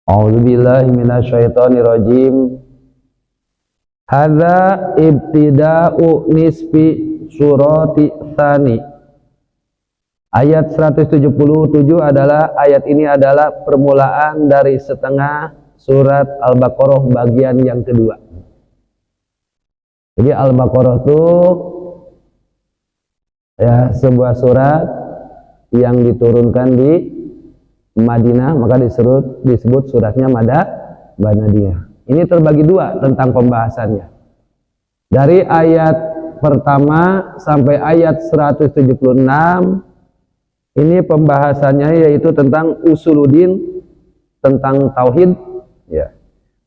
A'udzubillahi minasyaitonirrajim. Hadza ibtida'u nisfi surati tsani. Ayat 177 adalah ayat ini adalah permulaan dari setengah surat Al-Baqarah bagian yang kedua. Jadi Al-Baqarah itu ya sebuah surat yang diturunkan di Madinah, maka disebut suratnya Madaniyah. Ini terbagi dua tentang pembahasannya. Dari ayat pertama sampai ayat 176 ini pembahasannya yaitu tentang usuluddin, tentang tauhid ya,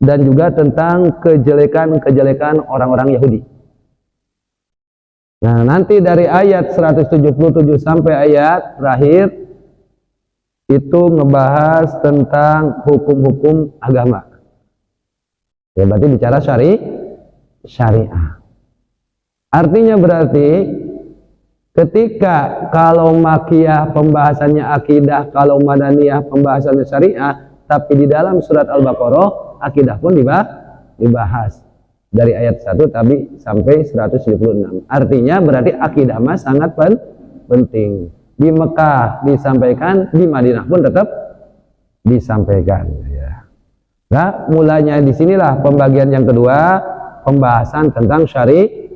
dan juga tentang kejelekan-kejelekan orang-orang Yahudi. Nah, nanti dari ayat 177 sampai ayat terakhir itu ngebahas tentang hukum-hukum agama. Ya, berarti bicara syariah. Artinya berarti ketika kalau makiyah pembahasannya akidah, kalau madaniyah pembahasannya syariah, tapi di dalam surat Al-Baqarah akidah pun dibahas dari ayat 1 tapi sampai 176. Artinya berarti akidah mah sangat penting. Di Mekah disampaikan, di Madinah pun tetap disampaikan ya. Nah, mulanya di sinilah pembagian yang kedua, pembahasan tentang syariah,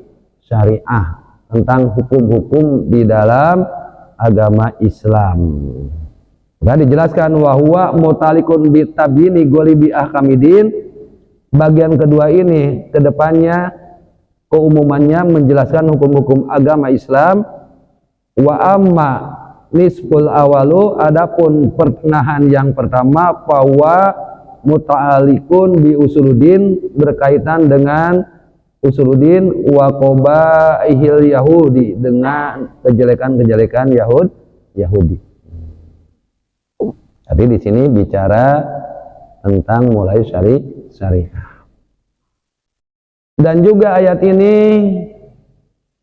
tentang hukum-hukum di dalam agama Islam. Nah, dijelaskan wa huwa mutalikun bitabini golibi ahkamidin. Bagian kedua ini kedepannya keumumannya menjelaskan hukum-hukum agama Islam. Wa amma nisful awalu, adapun pertengahan yang pertama, bahwa muta'alikun bi usuluddin, berkaitan dengan usuluddin wa qabaihil yahudi, dengan kejelekan-kejelekan Yahudi. Tapi di sini bicara tentang mulai syariah. Dan juga ayat ini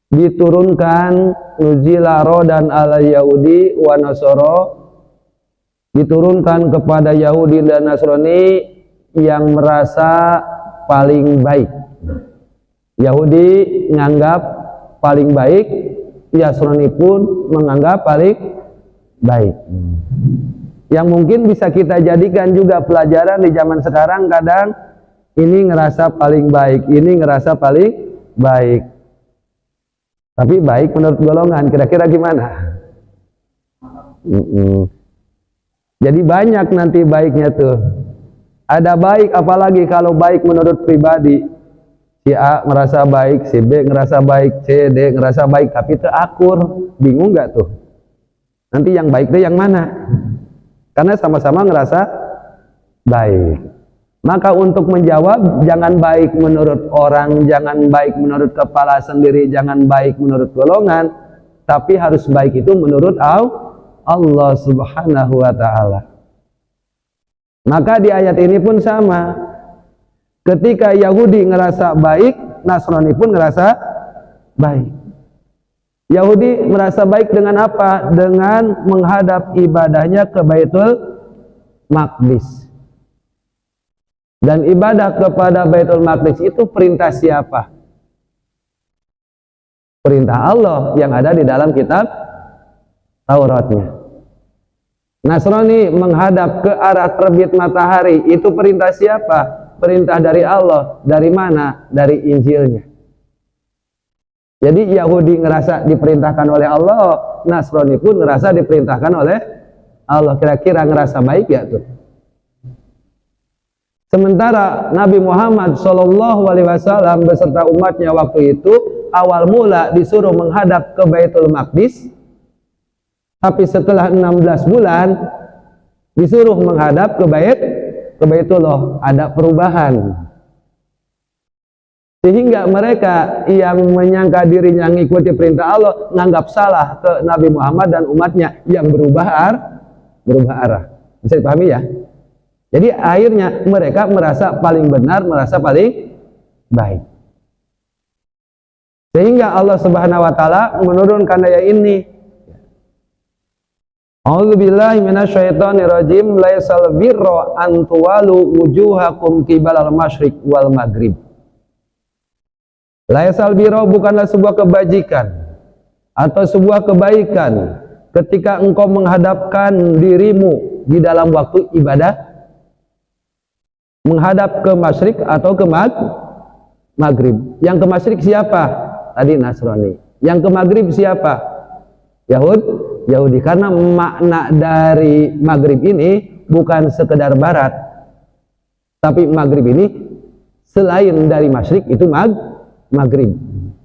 diturunkan nuzila rodan ala Yahudi wa Nasoro, diturunkan kepada Yahudi dan Nasrani yang merasa paling baik. Yahudi menganggap paling baik, Nasrani pun menganggap paling baik. Yang mungkin bisa kita jadikan juga pelajaran di zaman sekarang, kadang ini ngerasa paling baik, ini ngerasa paling baik. Tapi baik menurut golongan, kira-kira gimana? Jadi banyak nanti baiknya tuh. Ada baik, apalagi kalau baik menurut pribadi. Si A merasa baik, si B ngerasa baik, C, D ngerasa baik, tapi itu akur. Bingung nggak tuh? Nanti yang baik itu yang mana? Karena sama-sama ngerasa baik. Maka untuk menjawab, jangan baik menurut orang, jangan baik menurut kepala sendiri, jangan baik menurut golongan, tapi harus baik itu menurut Allah Subhanahu wa ta'ala. Maka di ayat ini pun sama. Ketika Yahudi ngerasa baik, Nasrani pun ngerasa baik. Yahudi merasa baik dengan apa? Dengan menghadap ibadahnya ke Baitul Maqdis. Dan ibadah kepada Baitul Maqdis itu perintah siapa? Perintah Allah yang ada di dalam kitab Tauratnya. Nasrani menghadap ke arah terbit matahari, itu perintah siapa? Perintah dari Allah. Dari mana? Dari Injilnya. Jadi Yahudi ngerasa diperintahkan oleh Allah, Nasrani pun ngerasa diperintahkan oleh Allah. Kira-kira ngerasa baik ya tuh? Sementara Nabi Muhammad SAW beserta umatnya waktu itu awal mula disuruh menghadap ke Baitul Maqdis, tapi setelah 16 bulan disuruh menghadap ke Baitullah. Ada perubahan. Sehingga mereka yang menyangka dirinya mengikuti perintah Allah menganggap salah ke Nabi Muhammad dan umatnya yang berubah arah. Bisa dipahami ya? Jadi akhirnya mereka merasa paling benar, merasa paling baik. Sehingga Allah Subhanahu wa ta'ala menurunkan ayat ini. A'udzubillahi minasyaitonirrajim. Laisal birra an tuwalu wujuhakum qibalal masyriq wal maghrib. Laisal birra bukanlah sebuah kebajikan atau sebuah kebaikan ketika engkau menghadapkan dirimu di dalam waktu ibadah menghadap ke masyrik atau ke maghrib. Yang ke masyrik siapa? Tadi Nasrani. Yang ke maghrib siapa? Yahudi. Karena makna dari maghrib ini bukan sekedar barat, tapi maghrib ini selain dari masyrik itu maghrib.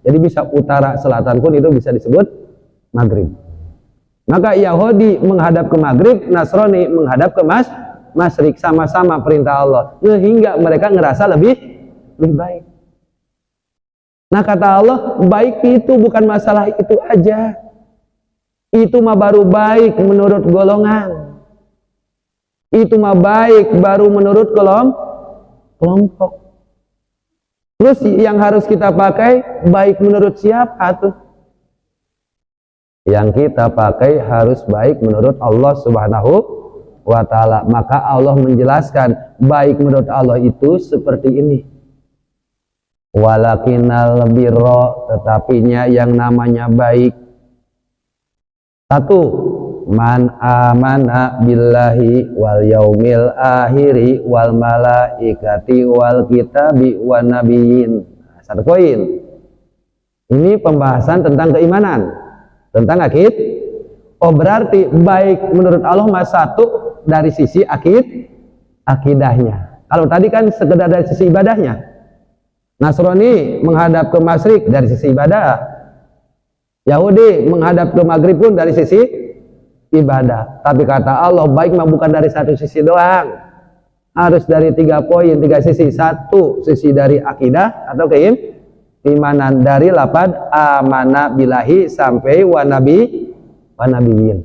Jadi bisa utara selatan pun itu bisa disebut maghrib. Maka Yahudi menghadap ke maghrib, Nasrani menghadap ke masyrik, sama-sama perintah Allah, sehingga mereka ngerasa lebih baik. Nah kata Allah, baik itu bukan masalah itu aja, itu mah baru baik menurut golongan, itu mah baik baru menurut kelompok. Terus yang harus kita pakai baik menurut siapa tuh? Yang kita pakai harus baik menurut Allah Subhanahu wa ta'ala. Maka Allah menjelaskan baik menurut Allah itu seperti ini. Walakinal birra, tetapinya yang namanya baik. Satu, man amana billahi wal yaumil akhiri wal malaikati wal kitabi wan nabiyyin. Satu poin. Ini pembahasan tentang keimanan, tentang akid. Oh berarti baik menurut Allah mas satu dari sisi akidahnya. Kalau tadi kan sekedar dari sisi ibadahnya. Nasrani menghadap ke masyrik dari sisi ibadah. Yahudi menghadap ke maghrib pun dari sisi ibadah. Tapi kata Allah baik mah bukan dari satu sisi doang, harus dari 3 poin, 3 sisi. Satu sisi dari akidah atau keimanan, dari lafaz amana billahi sampai wa nabiyyin.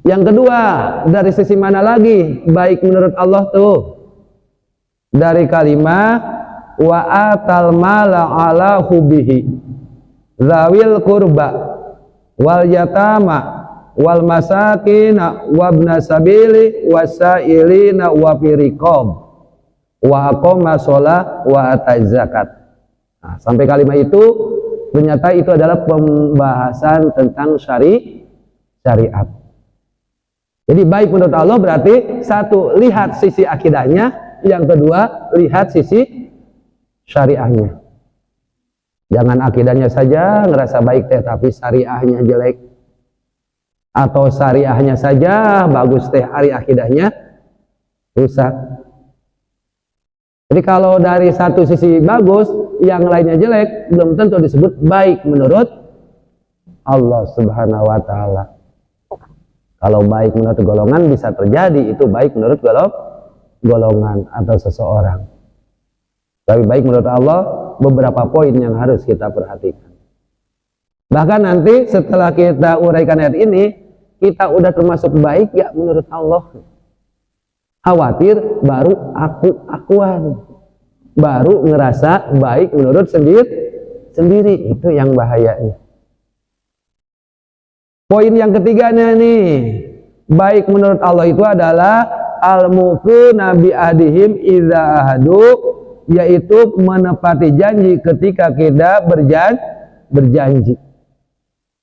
Yang kedua dari sisi mana lagi baik menurut Allah tuh? Dari kalimat wa atal mala ala hubihi zawil kurba wal yatama wal masakina wabna sabili wasailina wa firiqab wa aqama sholah wa ataz zakat. Nah, sampai kalimat itu ternyata itu adalah pembahasan tentang syariat. Jadi baik menurut Allah berarti satu, lihat sisi akidahnya, yang kedua lihat sisi syariahnya. Jangan akidahnya saja ngerasa baik teh tapi syariahnya jelek, atau syariahnya saja bagus teh hari akidahnya rusak. Jadi kalau dari satu sisi bagus yang lainnya jelek, belum tentu disebut baik menurut Allah Subhanahu wa ta'ala. Kalau baik menurut golongan bisa terjadi itu baik menurut golongan atau seseorang. Tapi baik menurut Allah beberapa poin yang harus kita perhatikan. Bahkan nanti setelah kita uraikan ayat ini, kita udah termasuk baik ya menurut Allah. Khawatir baru aku-akuan, baru ngerasa baik menurut sendiri, itu yang bahayanya. Poin yang ketiganya nih, baik menurut Allah itu adalah al-mufuna bi ahdihim idza ahadu, yaitu menepati janji ketika kita berjanji.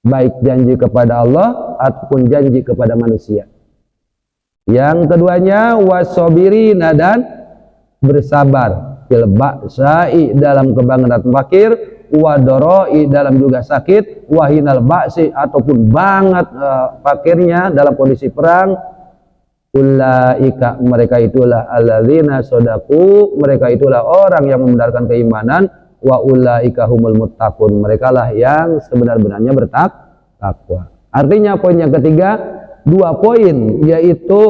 Baik janji kepada Allah ataupun janji kepada manusia. Yang keduanya wasobirina, dan bersabar, fil ba'sa'i dalam kebanggaan fakir, wadoroi dalam juga sakit, wahinal ba'si ataupun banget fakirnya dalam kondisi perang. Ulaika, mereka itulah alladzina sodaku, mereka itulah orang yang membenarkan keimanan, wa ulaika humul muttaqun, mereka lah yang sebenar-benarnya bertakwa. Artinya poin yang ketiga, 2 poin, yaitu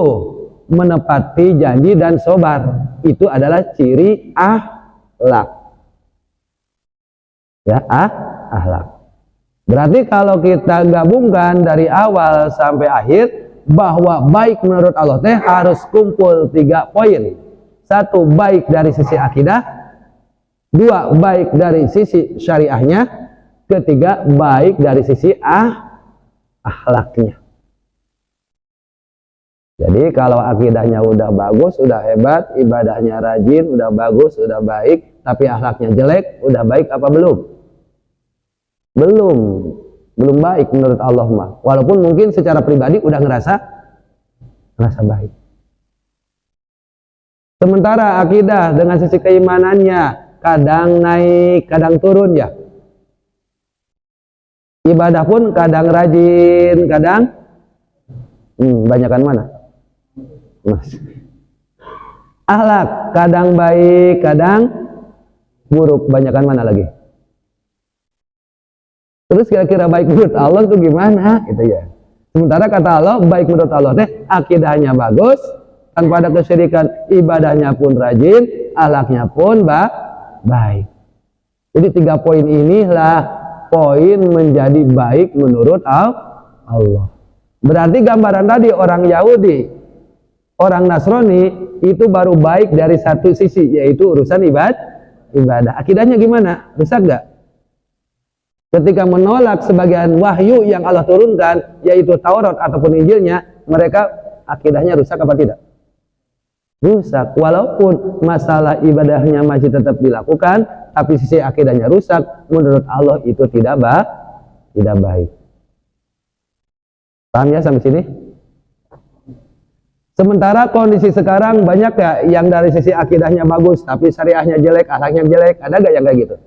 menepati janji dan sabar, itu adalah ciri akhlak. Ya, akhlak. Berarti kalau kita gabungkan dari awal sampai akhir, bahwa baik menurut Allah teh harus kumpul 3 poin. 1, baik dari sisi akidah. 2, baik dari sisi syariahnya. 3, baik dari sisi akhlaknya. Jadi kalau akidahnya udah bagus, udah hebat, ibadahnya rajin, udah bagus, udah baik, tapi akhlaknya jelek, udah baik apa belum? Belum baik menurut Allah mah. Walaupun mungkin secara pribadi udah ngerasa baik. Sementara akidah dengan sisi keimanannya kadang naik, kadang turun ya. Ibadah pun kadang rajin, kadang banyakan mana? Mas. Akhlak kadang baik, kadang buruk, banyakan mana lagi? Terus kira-kira baik menurut Allah itu gimana? Gitu ya. Sementara kata Allah, baik menurut Allah teh akidahnya bagus, tanpa ada kesyirikan, ibadahnya pun rajin, akhlaknya pun baik. Jadi 3 poin inilah poin menjadi baik menurut Allah. Berarti gambaran tadi orang Yahudi, orang Nasrani itu baru baik dari satu sisi, yaitu urusan ibadah. Akidahnya gimana? Rusak gak? Ketika menolak sebagian wahyu yang Allah turunkan, yaitu Taurat ataupun Injilnya, mereka akidahnya rusak apa tidak? Rusak. Walaupun masalah ibadahnya masih tetap dilakukan, tapi sisi akidahnya rusak, menurut Allah itu tidak baik. Paham ya sampai sini? Sementara kondisi sekarang banyak ya yang dari sisi akidahnya bagus, tapi syariahnya jelek, akhlaknya jelek. Ada gak yang kayak gitu?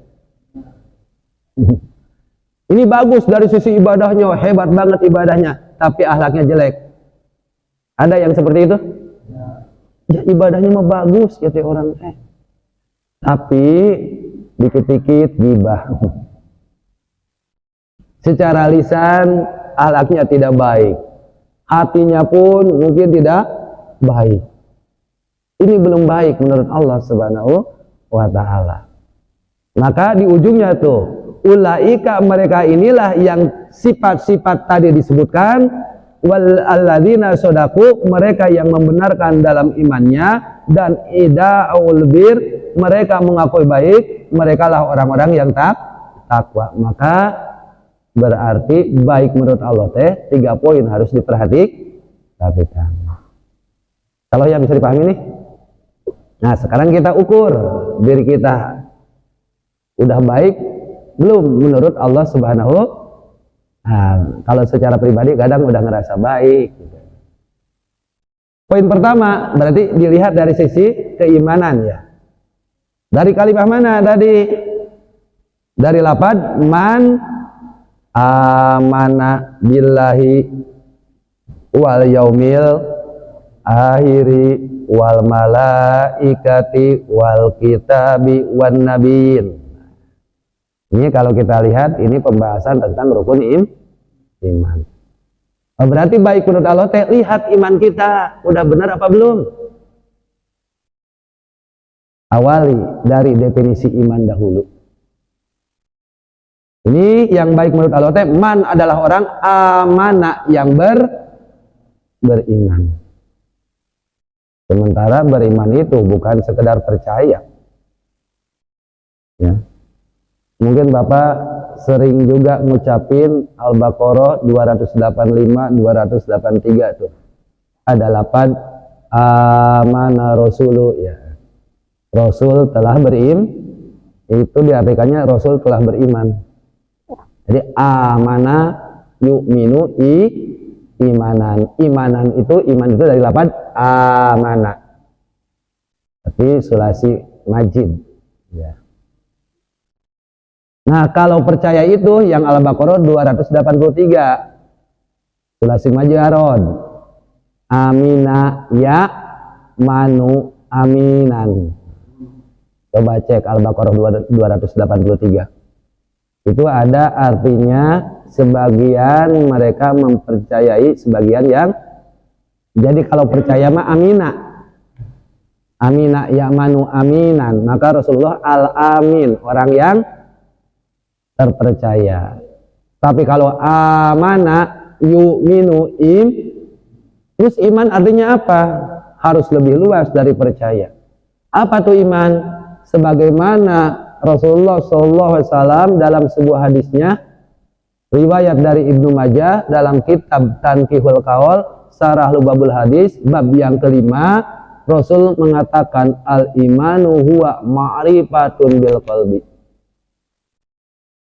Ini bagus dari sisi ibadahnya, hebat banget ibadahnya, tapi akhlaknya jelek. Ada yang seperti itu? Ya ibadahnya mah bagus ya orang tapi dikit-dikit gibah. Secara lisan akhlaknya tidak baik, hatinya pun mungkin tidak baik. Ini belum baik menurut Allah Subhanahu wa ta'ala. Maka di ujungnya tuh, ulaika mereka inilah yang sifat-sifat tadi disebutkan, wal alladzina shadaku mereka yang membenarkan dalam imannya, dan ida'ul bir mereka mengakui baik, mereka lah orang-orang yang takwa. Maka berarti baik menurut Allah teh 3 poin harus diperhatikan. Kalau yang bisa dipahami nih. Nah, sekarang kita ukur diri kita udah baik belum menurut Allah Subhanahu. Nah, kalau secara pribadi kadang udah ngerasa baik. Poin pertama berarti dilihat dari sisi keimanan ya. Dari kalimat mana tadi? Dari lafaz man amana billahi wal yaumil akhiri wal malaikati wal kitabi wan nabiyyin. Ini kalau kita lihat ini pembahasan tentang rukun iman. Oh, berarti baik menurut Allah teh lihat iman kita udah benar apa belum? Awali dari definisi iman dahulu. Ini yang baik menurut Allah teh man adalah orang amanah yang beriman. Sementara beriman itu bukan sekedar percaya. Ya. Mungkin Bapak sering juga ngucapin Al-Baqarah 285 283 tuh. Ada 8 amana rasulu ya. Rasul telah beriman, itu diartikannya Rasul telah beriman. Jadi amana yu'minu imanan itu iman itu dari 8 amanah. Tapi sulasi majid ya. Nah, kalau percaya itu yang Al-Baqarah 283 sulasi majid amina ya manu aminan. Coba cek Al-Baqarah 283. Itu ada artinya sebagian mereka mempercayai, sebagian yang jadi kalau percaya mah amina ya'manu aminan, maka Rasulullah al-amin, orang yang terpercaya. Tapi kalau amana yu'minu terus iman artinya apa? Harus lebih luas dari percaya. Apa tuh iman? Sebagaimana Rasulullah SAW dalam sebuah hadisnya riwayat dari Ibnu Majah dalam kitab Tankihul Qaul Sarah Lubabul Hadis bab yang kelima, Rasul mengatakan al-imanu huwa ma'rifatun bil qalbi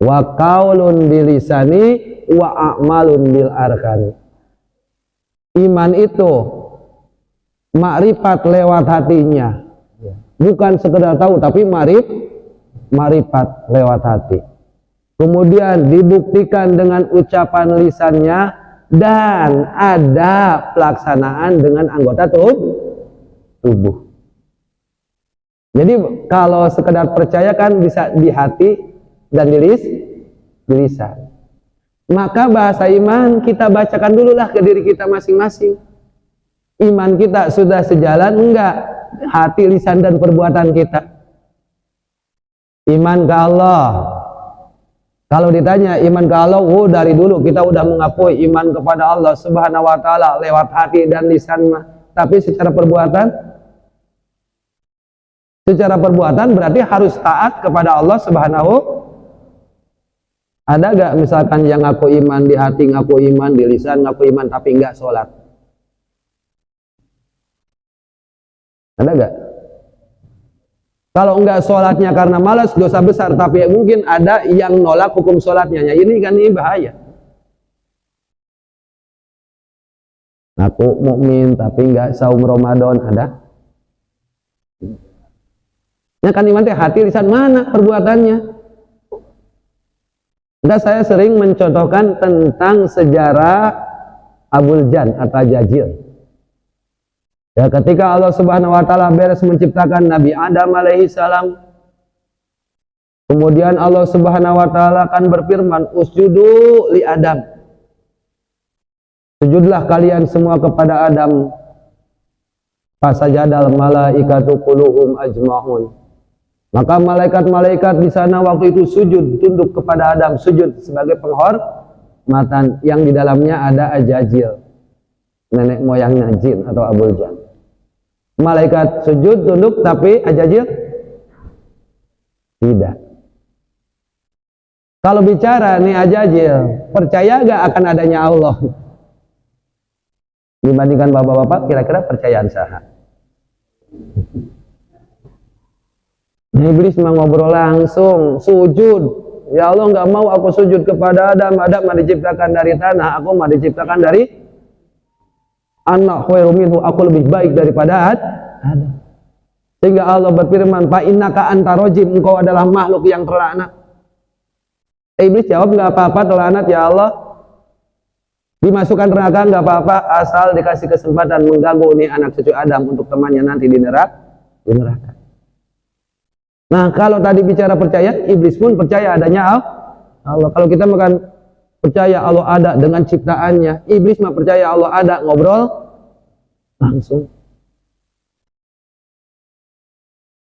wa qaulun bil lisani wa a'malun bil arkani. Iman itu makrifat lewat hatinya, bukan sekedar tahu tapi makrifat lewat hati. Kemudian dibuktikan dengan ucapan lisannya dan ada pelaksanaan dengan anggota tubuh. Jadi kalau sekedar percaya kan bisa di hati dan di lisan. Maka bahasa iman kita bacakan dululah ke diri kita masing-masing. Iman kita sudah sejalan enggak? Hati, lisan dan perbuatan kita. Iman ke Allah. Kalau ditanya iman ke Allah, dari dulu kita udah mengakui iman kepada Allah Subhanahu wa taala lewat hati dan lisan. Tapi secara perbuatan berarti harus taat kepada Allah Subhanahu. Ada gak misalkan yang ngaku iman di hati, ngaku iman di lisan, ngaku iman tapi enggak sholat? Ada gak? Kalau enggak sholatnya karena malas, dosa besar. Tapi mungkin ada yang nolak hukum sholatnya. Ini kan ini bahaya. Ngaku mukmin tapi enggak saum Ramadan, ada? Ya kan iman teh hati, lisan, mana perbuatannya? Nah, saya sering mencontohkan tentang sejarah Abul Jan atau Jajil. Ya, ketika Allah Subhanahu wa taala beres menciptakan Nabi Adam alaihi salam, kemudian Allah Subhanahu wa taala akan berfirman, "Usjudu li Adam." Sujudlah kalian semua kepada Adam. Fasajadal malaikatu kulluhum ajmaun. Maka malaikat-malaikat di sana waktu itu sujud, tunduk kepada Adam, sujud sebagai penghormatan, yang di dalamnya ada Ajajil, nenek moyangnya jin atau Abul Jan. Malaikat sujud, tunduk, tapi Ajajil tidak. Kalau bicara nih Ajajil, percaya gak akan adanya Allah? Dibandingkan bapak-bapak, kira-kira percayaan sah? Iblis mau ngobrol langsung, sujud. Ya Allah, nggak mau aku sujud kepada Adam. Adam mah diciptakan dari tanah, aku mah diciptakan dari anak khairu minhu, aku lebih baik daripada Adam. Sehingga Allah berfirman, fa innaka anta rajim, engkau adalah makhluk yang terlaknat. Iblis jawab, nggak apa-apa terlaknat ya Allah. Dimasukkan neraka nggak apa-apa, asal dikasih kesempatan mengganggu nih anak cucu Adam untuk temannya nanti di neraka. Nah, kalau tadi bicara percaya, iblis pun percaya adanya Allah. Kalau kita makan percaya Allah ada dengan ciptaannya, iblis mah percaya Allah ada, ngobrol langsung.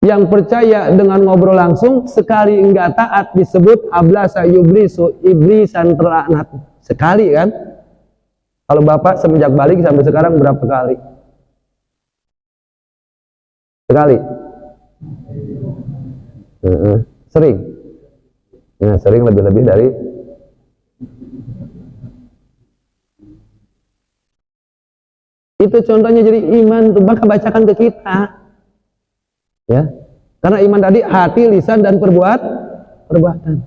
Yang percaya dengan ngobrol langsung, sekali enggak taat disebut ablasa yublisu, iblisan terlaknat. Sekali kan? Kalau Bapak semenjak balik sampai sekarang berapa kali? Sekali. Sering. Nah, sering lebih-lebih dari itu contohnya. Jadi iman tuh maka bacakan ke kita. Ya. Karena iman tadi hati, lisan dan perbuatan.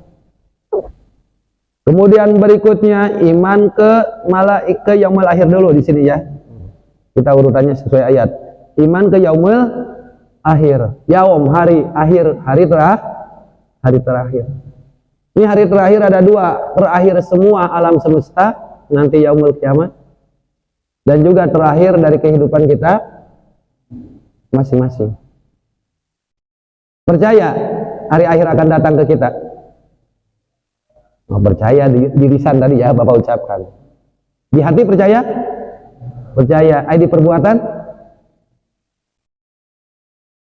Kemudian berikutnya iman ke yaumul akhir dulu di sini ya. Kita urutannya sesuai ayat. Iman ke yaumul akhir, yaum, hari akhir, hari terakhir. Ini hari terakhir ada dua, terakhir semua alam semesta nanti yaumul kiamat, dan juga terakhir dari kehidupan kita masing-masing. Percaya hari akhir akan datang ke kita? Percaya di lisan tadi ya Bapak ucapkan. Di hati percaya? Percaya. Di perbuatan?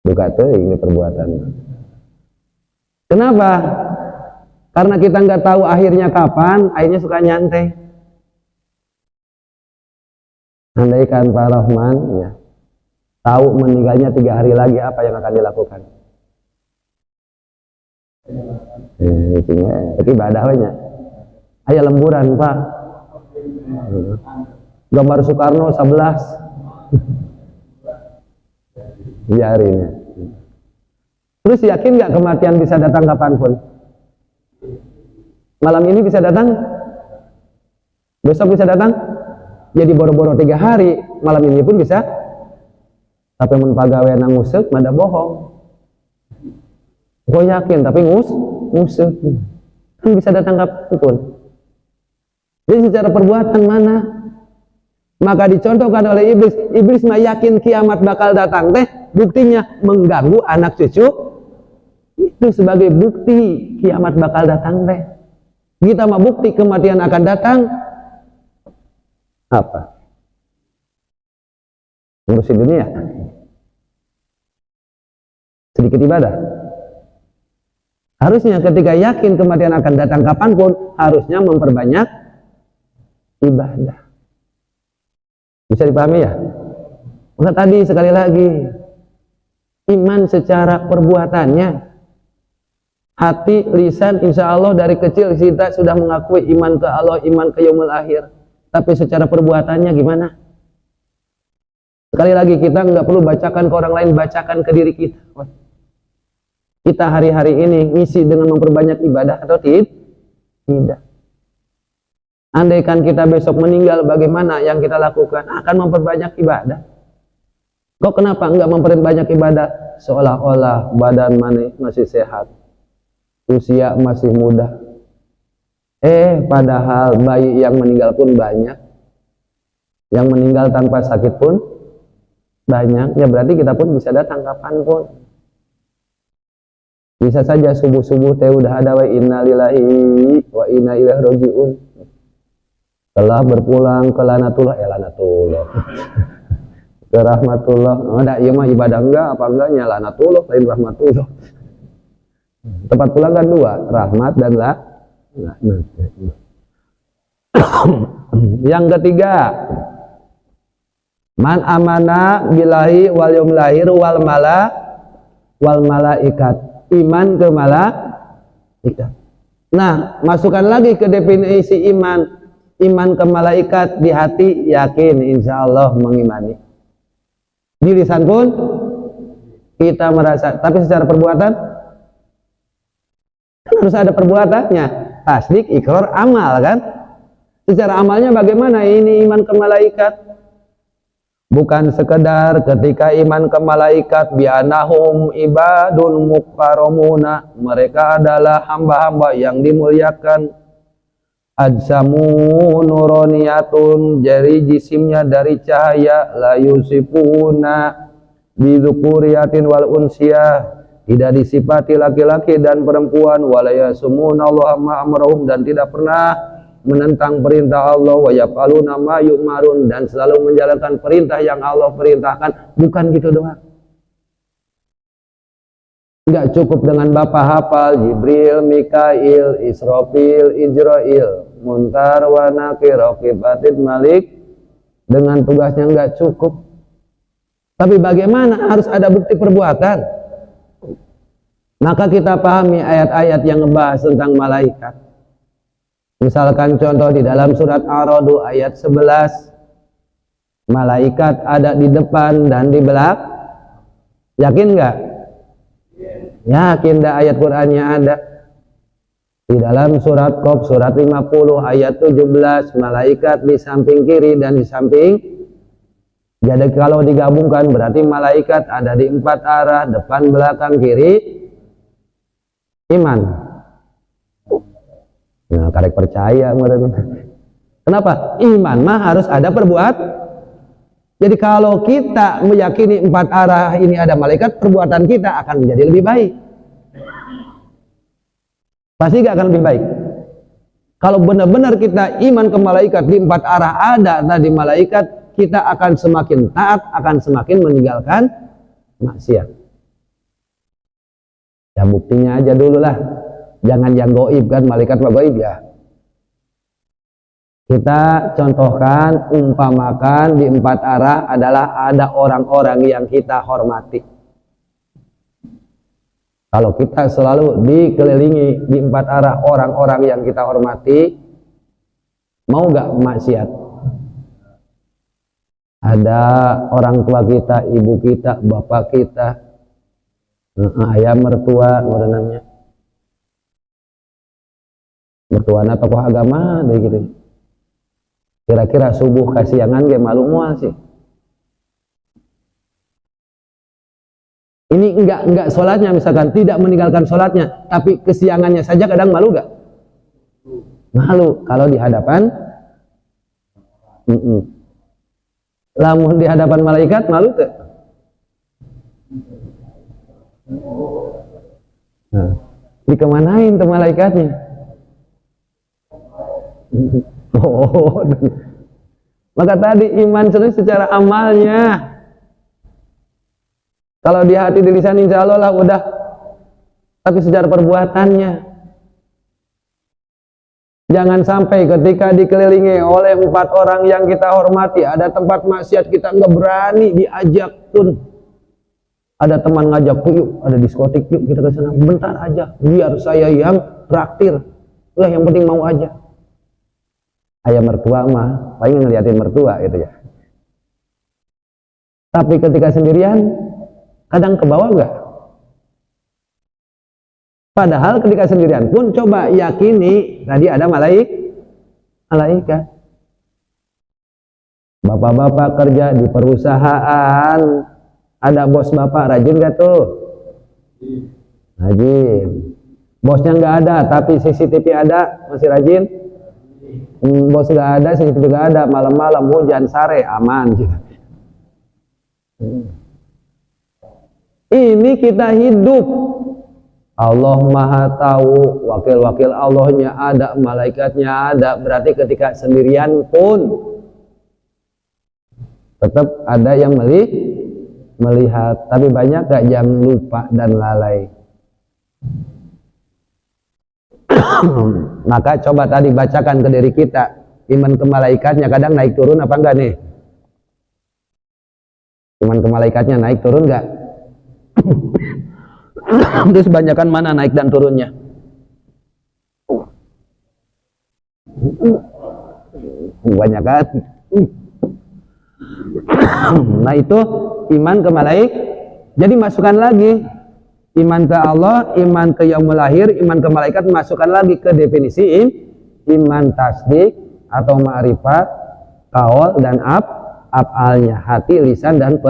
Buka tuh ini perbuatan. Kenapa? Karena kita nggak tahu akhirnya kapan, akhirnya suka nyantai. Andaikan Pak Rahman ya tahu meninggalnya 3 hari lagi, apa yang akan dilakukan? Tapi ibadah banyak. Ayo lemburan Pak. Gambar Soekarno 11. Biarin ya. Terus yakin nggak kematian bisa datang kapanpun? Malam ini bisa datang, besok bisa datang. Jadi boro-boro 3 hari, malam ini pun bisa. Tapi mun pagawean ngusuk, mada bohong. Gue yakin, tapi ngusuk. Kan bisa datang kapanpun. Jadi secara perbuatan mana? Maka dicontohkan oleh iblis. Iblis mah yakin kiamat bakal datang teh, buktinya mengganggu anak cucu. Itu sebagai bukti kiamat bakal datang teh. Kita mah bukti kematian akan datang. Apa? Ngurusin dunia. Sedikit ibadah. Harusnya ketika yakin kematian akan datang kapanpun, harusnya memperbanyak ibadah. Bisa dipahami ya? Maka tadi sekali lagi, iman secara perbuatannya, hati, lisan, insya Allah dari kecil kita sudah mengakui iman ke Allah, iman ke yaumul akhir. Tapi secara perbuatannya gimana? Sekali lagi, kita nggak perlu bacakan ke orang lain, bacakan ke diri kita. Kita hari-hari ini ngisi dengan memperbanyak ibadah atau tidak? Andaikan kita besok meninggal, bagaimana yang kita lakukan? Akan memperbanyak ibadah. Kok kenapa nggak memperbanyak ibadah? Seolah-olah badan masih sehat, usia masih muda. Padahal bayi yang meninggal pun banyak, yang meninggal tanpa sakit pun banyak. Ya berarti kita pun bisa datang kapanpun. Bisa saja subuh-subuh teh udah ada wa inna lillahi wa inna ilaihi rajiun. Telah berpulang ke lanatullah, ke rahmatullah. Ada iya mah ibadah enggak, apa enggaknya lanatullah lain rahmatullah. Tempat pulang kan 2, rahmat dan Yang ketiga, man amana billahi wal yaumil akhir wal malaikat. Iman ke malaikat. Nah, masukkan lagi ke definisi iman. Iman ke malaikat di hati yakin insya Allah mengimani. Di lisan pun kita merasa, tapi secara perbuatan kan harus ada perbuatannya. Tasdik, ikrar, amal kan? Secara amalnya bagaimana ini iman ke malaikat? Bukan sekedar ketika iman ke malaikat bi'anahum ibadun mukarramuna, mereka adalah hamba-hamba yang dimuliakan. Ajsamu nuroniyatun, jadi jisimnya dari cahaya, la yusifuna bidzukuriyatin wal unsiyah, tidak disifati laki-laki dan perempuan, walayasumuna Allah ma'amrahum, dan tidak pernah menentang perintah Allah, wa yaf'aluna ma yu'marun, dan selalu menjalankan perintah yang Allah perintahkan. Bukan gitu doang. Enggak cukup dengan Bapak hafal Jibril, Mikail, Israfil, Ijrail, Munkar, wa Nakir, Raqib, Atid, Malik. Dengan tugasnya enggak cukup. Tapi bagaimana harus ada bukti perbuatan? Maka kita pahami ayat-ayat yang ngebahas tentang malaikat. Misalkan contoh di dalam surat Ar-Ra'd ayat 11, malaikat ada di depan dan di belakang. Yakin enggak? Yakin dah ayat Qur'annya ada. Di dalam surat Qaf surat 50 ayat 17, malaikat di samping kiri dan di samping. Jadi kalau digabungkan berarti malaikat ada di 4 arah, depan, belakang, kiri. Iman. Nah, karek percaya. Kenapa? Iman mah harus ada perbuatan. Jadi kalau kita meyakini 4 arah ini ada malaikat, perbuatan kita akan menjadi lebih baik. Pasti gak akan lebih baik. Kalau benar-benar kita iman ke malaikat, di 4 arah ada tadi malaikat, kita akan semakin taat, akan semakin meninggalkan maksiat. Ya buktinya aja dulu lah. Jangan yang goib kan, malaikat mah goib ya. Kita contohkan, umpamakan di 4 arah adalah ada orang-orang yang kita hormati. Kalau kita selalu dikelilingi di 4 arah orang-orang yang kita hormati, mau gak maksiat? ada orang tua kita, ibu kita, bapak kita, ayah mertua, namanya mertuana tokoh agama deh gitu. Kira-kira subuh kasiangan ge malu moal sih. Ini enggak sholatnya, misalkan tidak meninggalkan sholatnya, tapi kesiangannya saja kadang malu gak? Malu kalau di hadapan lamun di hadapan malaikat malu tuh. Nah, dikemanain tuh malaikatnya? Oh, maka tadi iman secara amalnya. Kalau di hati di lisan insya Allah lah udah, tapi secara perbuatannya. Jangan sampai ketika dikelilingi oleh 4 orang yang kita hormati, ada tempat maksiat kita nggak berani diajak pun. Ada teman ngajak, yuk ada diskotik, yuk kita ke sana, bentar aja, biar saya yang traktir. Udah yang penting mau aja. Ayah mertua mah paling ngeliatin mertua gitu ya. Tapi ketika sendirian kadang ke bawah enggak? Padahal ketika sendirian pun coba yakini tadi ada malaikat. Bapak-bapak kerja di perusahaan, ada bos bapak rajin gak tuh? Rajin. Bosnya nggak ada tapi CCTV ada, masih rajin? Bos nggak ada, CCTV nggak ada, malam-malam hujan sare aman gitu. Ini kita hidup, Allah maha tahu, wakil-wakil Allahnya ada, malaikatnya ada, berarti ketika sendirian pun tetap ada yang melihat, tapi banyak gak yang lupa dan lalai. Maka coba tadi bacakan ke diri kita, iman ke malaikatnya kadang naik turun apa enggak nih? Iman ke malaikatnya naik turun enggak? Terus banyakan mana naik dan turunnya? Banyakan. Nah itu iman ke malaikat. Jadi masukkan lagi iman ke Allah, iman ke yaumul akhir, iman ke malaikat, masukkan lagi ke definisi iman tasdik atau ma'rifat, qaul dan af'alnya, hati, lisan dan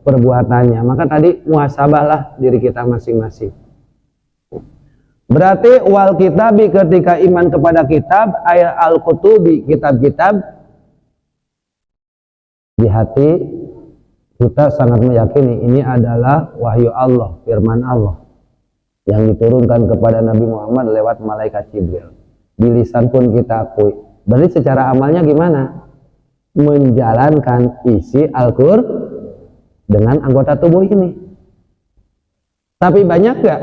perbuatannya. Maka tadi muhasabahlah diri kita masing-masing. Berarti wal kitabi, ketika iman kepada kitab, ayat al-kutubi, kitab-kitab, di hati kita sangat meyakini ini adalah wahyu Allah, firman Allah yang diturunkan kepada Nabi Muhammad lewat malaikat Jibril. Di lisan pun kita akui. Berarti secara amalnya gimana? Menjalankan isi Al-Qur'an dengan anggota tubuh ini. Tapi banyak gak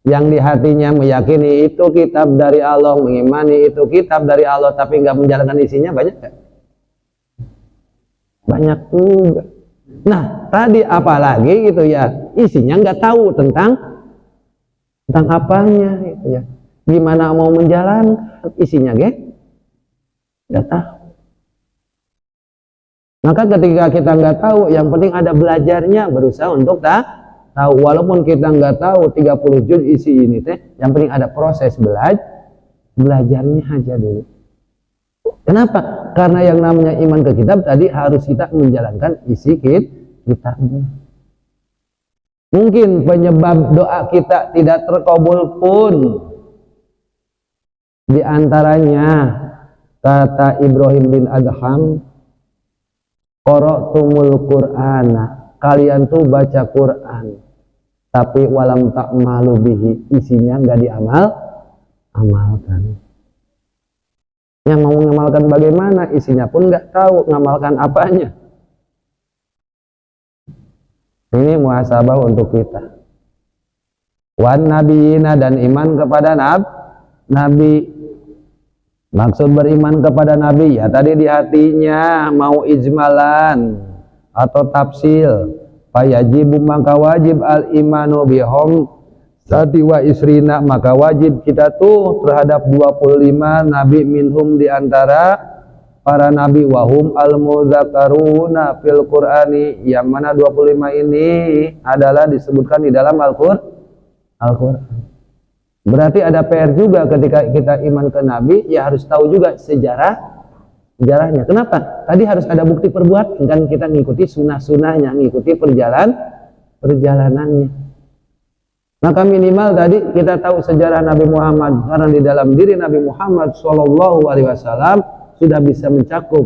yang di hatinya meyakini itu kitab dari Allah, mengimani itu kitab dari Allah, tapi nggak menjalankan isinya? Banyak gak? Banyak juga. Nah, tadi apalagi gitu ya, isinya nggak tahu tentang apanya gitu ya. Gimana mau menjalankan isinya, nggak tahu. Maka ketika kita nggak tahu, yang penting ada belajarnya, berusaha untuk tahu. Walaupun kita nggak tahu 30 juz isi ini teh, yang penting ada proses belajarnya aja dulu. Kenapa? Karena yang namanya iman ke kitab tadi harus kita menjalankan isi kitabnya. Mungkin penyebab doa kita tidak terkabul pun di antaranya kata Ibrahim bin Adham, qara'tumul Qur'ana, kalian tuh baca Quran tapi walam ta'malu bihi, isinya nggak amalkan. Yang mau ngamalkan bagaimana, isinya pun nggak tahu ngamalkan apanya. Ini muhasabah untuk kita. Wan nabiyina, dan iman kepada nabi. Maksud beriman kepada nabi ya tadi di hatinya, mau ijmalan atau tafsil. Fayajibu, maka wajib al imanu bihom sati wa isrina, maka wajib kita tuh terhadap 25 nabi minhum, di antara para nabi wahum al-mudzakaruna fil Qur'ani, yang mana 25 ini adalah disebutkan di dalam Al-Qur'an. Berarti ada PR juga ketika kita iman ke nabi, ya harus tahu juga sejarahnya. Kenapa? Tadi harus ada bukti perbuatan, kan kita ngikuti sunnah-sunnahnya, ngikuti perjalanannya. Maka minimal tadi kita tahu sejarah Nabi Muhammad, karena di dalam diri Nabi Muhammad SAW sudah bisa mencakup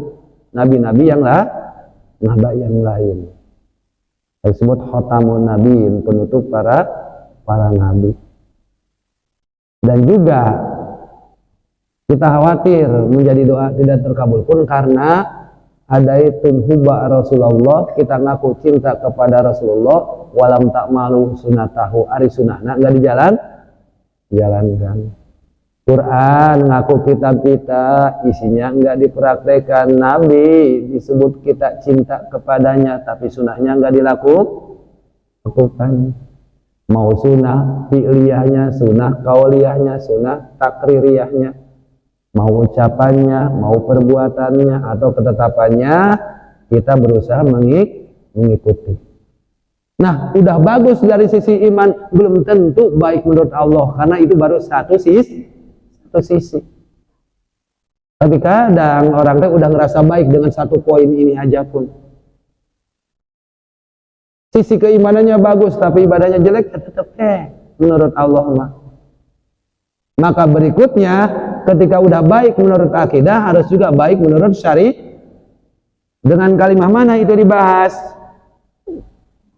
nabi-nabi yang lain. Disebut khatamun nabiin, penutup para nabi. Dan juga kita khawatir menjadi doa tidak terkabul pun karena ada itu hubba Rasulullah, kita ngaku cinta kepada Rasulullah, walam tak malu sunatahu, ari sunnahna enggak dijalankan. Quran ngaku kitab kita, isinya enggak dipraktekkan. Nabi disebut kita cinta kepadanya, tapi sunnahnya enggak dilakukan. Mau sunnah fi'liyahnya, sunnah qauliyahnya, sunnah takririyahnya, mau ucapannya, mau perbuatannya atau ketetapannya, kita berusaha mengikuti. Nah, udah bagus dari sisi iman, belum tentu baik menurut Allah, karena itu baru satu sisi. Tapi kadang orang teh udah ngerasa baik dengan satu poin ini aja pun. Sisi keimanannya bagus, tapi ibadahnya jelek, tetap menurut Allah mah. Maka berikutnya, ketika udah baik menurut akidah, harus juga baik menurut syari. Dengan kalimat mana itu dibahas?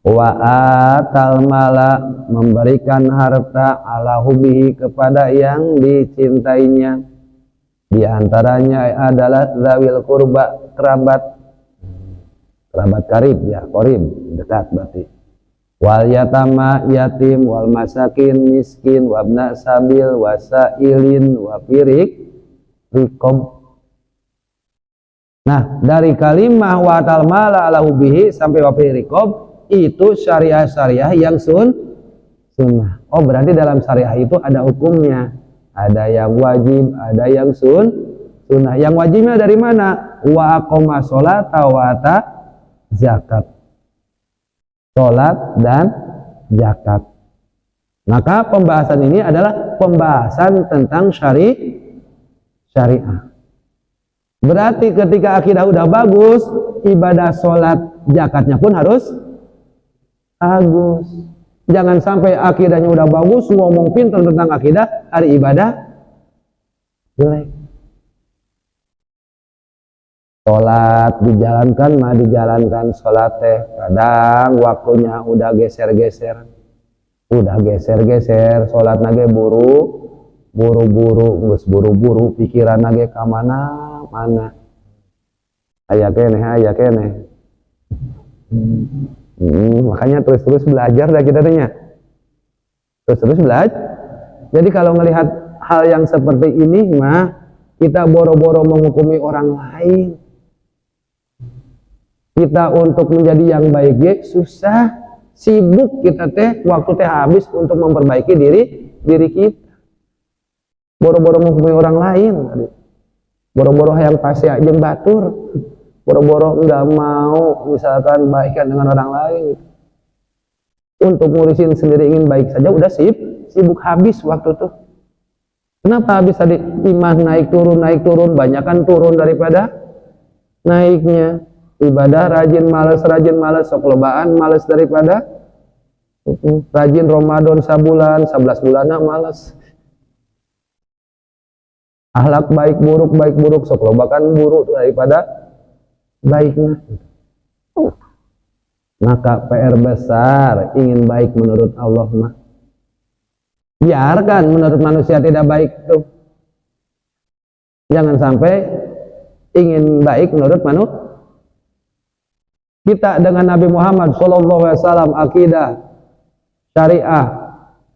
Wa atal mala, memberikan harta ala hubihi kepada yang dicintainya. Di antaranya adalah zawil qurba, kerabat karib, ya qarib, dekat berarti. Wal yatama, yatim, wal masakin, miskin, wabna sabil, wasailin, wafirik, riqab. Nah, dari kalimah wa atal mala ala hubihi sampai wafirik riqab, itu syariah-syariah yang sunnah. Oh, berarti dalam syariah itu ada hukumnya. Ada yang wajib, ada yang sunnah. Yang wajibnya dari mana? Wa aqama sholata wa ata zakat. Salat dan zakat. Maka pembahasan ini adalah pembahasan tentang syariah. Berarti ketika akidah udah bagus, ibadah salat zakatnya pun harus bagus. Jangan sampai akidahnya udah bagus, ngomong pintar tentang akidah, hari ibadah jelek. Sholat dijalankan mah dijalankan sholat teh, kadang waktunya udah geser-geser, sholat nage buru-buru, nges buru-buru, pikiran nage kamana-mana, aya kene. Makanya terus belajar dah kita tanya, terus belajar. Jadi kalau melihat hal yang seperti ini mah kita boro-boro menghukumi orang lain. Kita untuk menjadi yang baik susah, sibuk kita teh, waktu teh habis untuk memperbaiki diri kita. Boro-boro menghukumi orang lain, boro-boro hayang pasti jeung batur, boro-boro enggak mau misalkan baikan dengan orang lain. Untuk ngurusin sendiri ingin baik saja udah sibuk habis waktu tuh. Kenapa habis tadi? Iman naik turun, banyakan turun daripada naiknya. Ibadah rajin males, sok lobaan males daripada rajin Ramadan sabulan, 11 bulan males. Akhlak baik buruk, sok lobakan buruk daripada baiknya. Maka PR besar ingin baik menurut Allah mah. Biarkan menurut manusia tidak baik tuh. Jangan sampai ingin baik menurut manusia. Kita dengan Nabi Muhammad SAW akidah syariah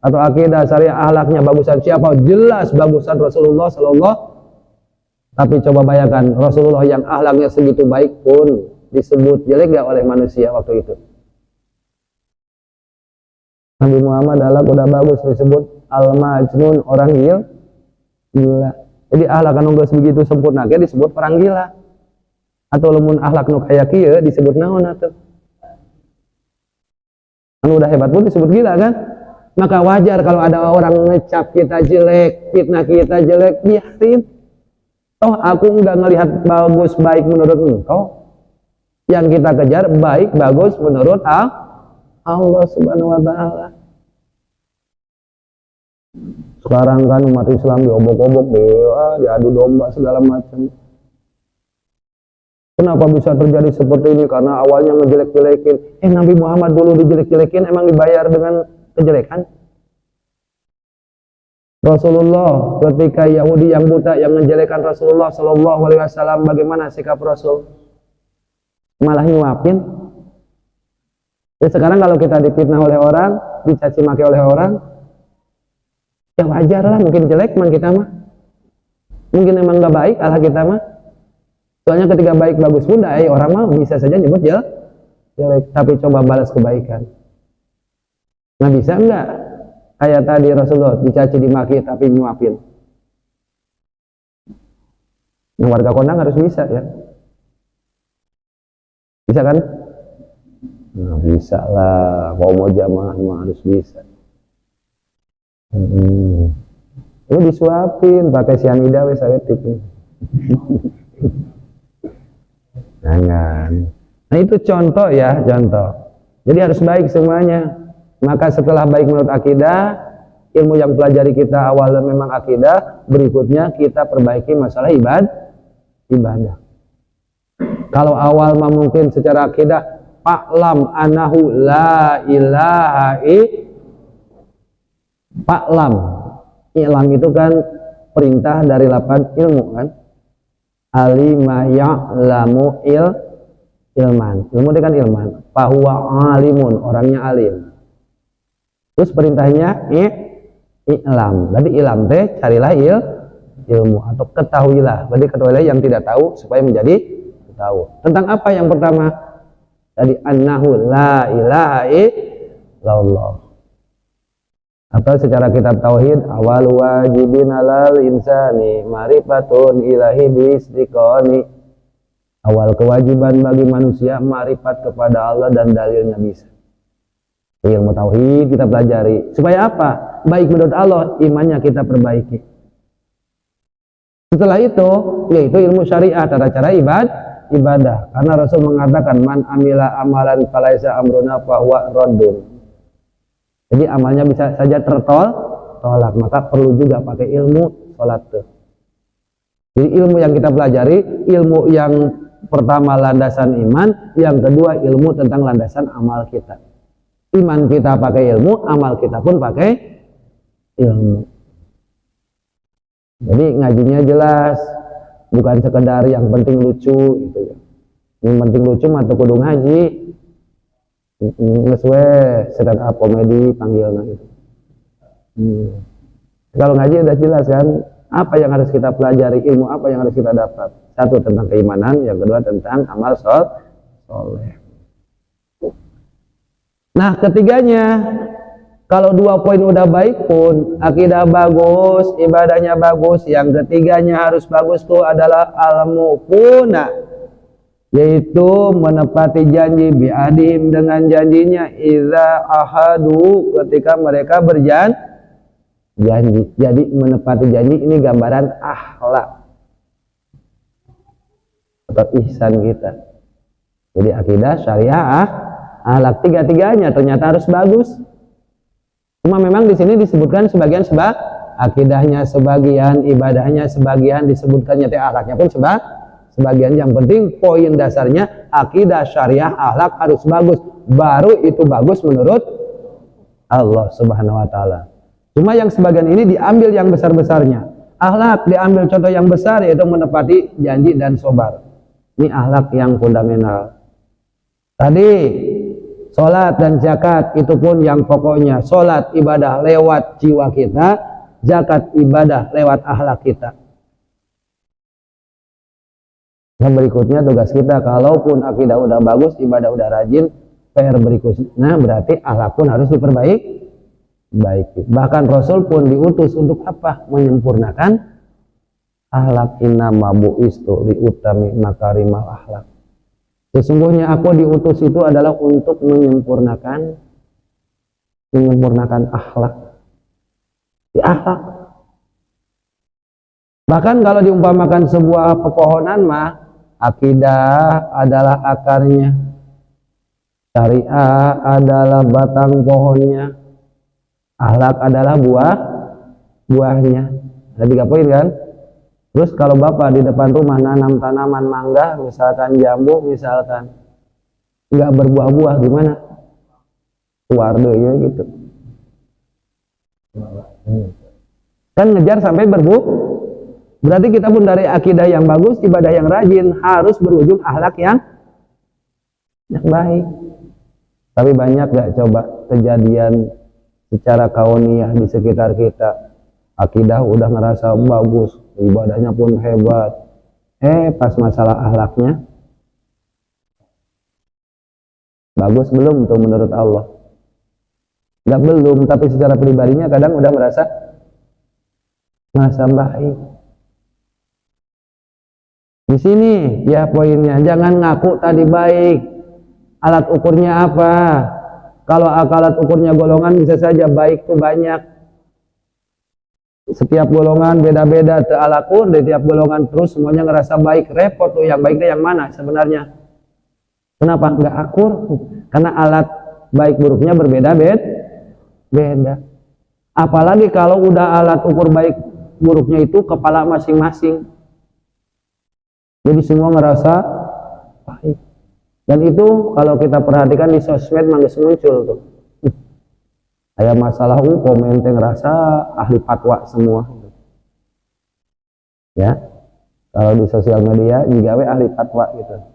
atau akidah syariah ahlaknya bagusan siapa? Jelas bagusan Rasulullah SAW. Tapi coba bayangkan Rasulullah yang ahlaknya segitu baik pun disebut jelek gak oleh manusia waktu itu. Nabi Muhammad ahlak udah bagus disebut al-majnun, orang gila. Jadi ahlak anu geus begitu sempurna ge disebut orang gila. Atau lamun akhlak nu kaya kieu disebut naon atuh? Anu udah hebat pun disebut gila kan? Maka wajar kalau ada orang ngecap kita jelek, fitnah kita jelek, biarin. Toh aku enggak ngelihat bagus baik menurut engkau. Yang kita kejar baik bagus menurut Allah Subhanahu wa taala. Sekarang kan umat Islam diobok-obok diadu domba segala macam. Kenapa bisa terjadi seperti ini? Karena awalnya ngejelek-jelekin. Nabi Muhammad dulu dijelek-jelekin, emang dibayar dengan kejelekan? Rasulullah ketika Yahudi yang buta yang ngejelekan Rasulullah Shallallahu Alaihi Wasallam, bagaimana sikap Rasul? Malah nyuapin. Ya sekarang kalau kita difitnah oleh orang, dicaci maki oleh orang, ya wajar lah, mungkin jelek man kita mah, mungkin emang nggak baik Allah kita mah. Soalnya ketika baik bagus pun orang mah bisa saja nyebut jelek, tapi coba balas kebaikan. Nggak bisa nggak? Kayak tadi Rasulullah dicaci dimaki tapi nyuapin. Nah, warga kondang harus bisa ya. Bisa kan? Nah, bisa lah. Kalau mau jamaah mah harus bisa. Ini disuapin pakai cyanida wes aetik. Jangan. Nah itu contoh ya, contoh. Jadi harus baik semuanya. Maka setelah baik menurut akidah, ilmu yang pelajari kita awalnya memang akidah, berikutnya kita perbaiki masalah ibadah. Kalau awal mah mungkin secara akidah, fa'lam anahu la ilaha fa'lam. Ilam itu kan perintah dari lapan ilmu kan. Alima ya'lamu ilman. Ilmu itu kan ilman. Fahuwa alimun, orangnya alim. Terus perintahnya i'lam. Berarti ilam teh carilah ilmu atau ketahuilah. Berarti ketahuilah yang tidak tahu supaya menjadi tahu. Tentang apa yang pertama? Tadi annahu la ilaha illallah. Atau secara kitab tauhid, awal wajibin alal insani ma'rifatun ilahi bisdiqoni. Awal kewajiban bagi manusia ma'rifat kepada Allah dan dalilnya bisa. Ilmu tauhid kita pelajari. Supaya apa? Baik menurut Allah, imannya kita perbaiki. Setelah itu, yaitu ilmu syariah, tata cara ibadah. Karena Rasul mengatakan, man amila amalan falaisa amruna fahuwa raddun. Jadi amalnya bisa saja tertolak, maka perlu juga pakai ilmu sholat tuh. Jadi ilmu yang kita pelajari, ilmu yang pertama landasan iman, yang kedua ilmu tentang landasan amal kita. Iman kita pakai ilmu, amal kita pun pakai ilmu. Jadi ngajinya jelas, bukan sekedar yang penting lucu gitu ya. Yang penting lucu mah teu kudu ngaji. Ngeswe stand up komedi panggilnya gitu. Kalau ngaji udah jelas kan apa yang harus kita pelajari, ilmu apa yang harus kita dapat. Satu tentang keimanan, yang kedua tentang amal soleh. Nah ketiganya, kalau dua poin udah baik pun, akidah bagus, ibadahnya bagus, yang ketiganya harus bagus tuh adalah al-mufuna, yaitu menepati janji bi'adim dengan janjinya iza ahadu, ketika mereka berjanji. Jadi menepati janji ini gambaran akhlak atau ihsan kita. Jadi akidah, syariah, akhlak, tiga-tiganya ternyata harus bagus. Cuma memang di sini disebutkan sebagian akidahnya sebagian, ibadahnya sebagian, disebutkannya akhlaknya pun sebagian. Yang penting poin dasarnya akidah, syariah, akhlak harus bagus. Baru itu bagus menurut Allah Subhanahu wa taala. Cuma yang sebagian ini diambil yang besar-besarnya. Akhlak diambil contoh yang besar, yaitu menepati janji dan sabar. Ini akhlak yang fundamental. Tadi sholat dan zakat itu pun yang pokoknya. Sholat ibadah lewat jiwa kita, zakat ibadah lewat akhlak kita. Yang berikutnya tugas kita, kalaupun akidah udah bagus, ibadah udah rajin, PR berikutnya berarti akhlak pun harus diperbaiki. Bahkan Rasul pun diutus untuk apa? Menyempurnakan Akhlak innama bu'istu liutami makarimal akhlak. Sesungguhnya aku diutus itu adalah untuk menyempurnakan akhlak. Di akhlak. Bahkan kalau diumpamakan sebuah pepohonan mah, akidah adalah akarnya, syariah adalah batang pohonnya, akhlak adalah buahnya. Ada 3 poin kan? Terus kalau bapak di depan rumah nanam tanaman mangga, misalkan jambu, misalkan nggak berbuah-buah, gimana? Warde ya gitu. Kan ngejar sampai berbuah. Berarti kita pun dari akidah yang bagus, ibadah yang rajin, harus berujung akhlak yang baik. Tapi banyak gak coba kejadian secara kauniyah di sekitar kita, akidah udah ngerasa bagus, ibadahnya pun hebat, pas masalah akhlaknya bagus belum tuh menurut Allah? Gak belum, tapi secara pribadinya kadang udah merasa baik. Di sini ya poinnya, jangan ngaku tadi baik. Alat ukurnya apa? Kalau alat ukurnya golongan bisa saja baik itu banyak. Setiap golongan beda-beda te'alakur, di tiap golongan terus semuanya ngerasa baik. Repot tuh, yang baiknya yang mana sebenarnya? Kenapa nggak akur? Karena alat baik buruknya beda. Apalagi kalau udah alat ukur baik buruknya itu kepala masing-masing. Jadi semua ngerasa baik. Dan itu kalau kita perhatikan di sosmed manggis muncul tuh. Kayak masalah komen ngerasa ahli fatwa semua. Ya. Kalau di sosial media juga ahli fatwa gitu.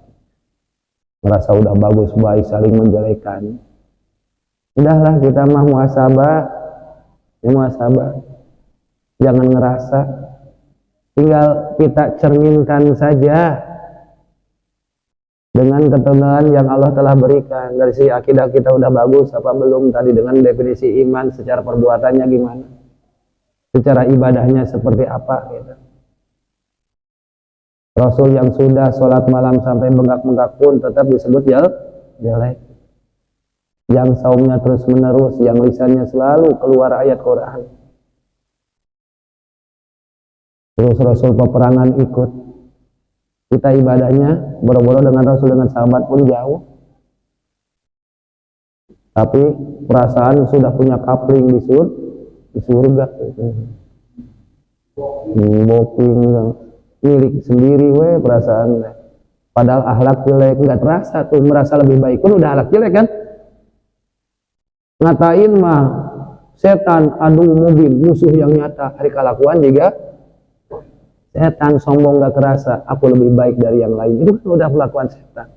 Merasa udah bagus, baik, saling menjelekan. Udahlah kita mah muhasabah. Jangan ngerasa. Tinggal kita cerminkan saja dengan ketentuan yang Allah telah berikan. Dari sisi akidah kita udah bagus apa belum, tadi dengan definisi iman secara perbuatannya gimana, secara ibadahnya seperti apa gitu. Rasul yang sudah sholat malam sampai bengkak-bengkak pun tetap disebut jelek. Yang saumnya terus menerus, yang lisannya selalu keluar ayat Quran. Terus Rasul peperangan ikut. Kita ibadahnya boro-boro dengan Rasul, dengan sahabat pun jauh. Tapi perasaan sudah punya kapling di surga. Booking milik sendiri perasaan. Padahal akhlak jelek nggak terasa tuh, merasa lebih baik pun udah akhlak jelek kan. Ngatain mah setan adu mubin, musuh yang nyata. Hari kelakuan juga setan sombong gak kerasa, aku lebih baik dari yang lain. Itu kan udah kelakuan setan.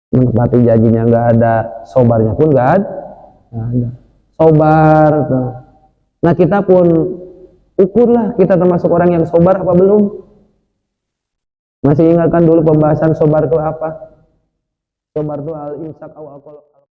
Menepati janjinya gak ada, sobarnya pun gak ada. Sobar tuh. Nah kita pun ukurlah, kita termasuk orang yang sobar apa belum? Masih ingatkan dulu pembahasan sobar itu apa? Sobar itu al-imsak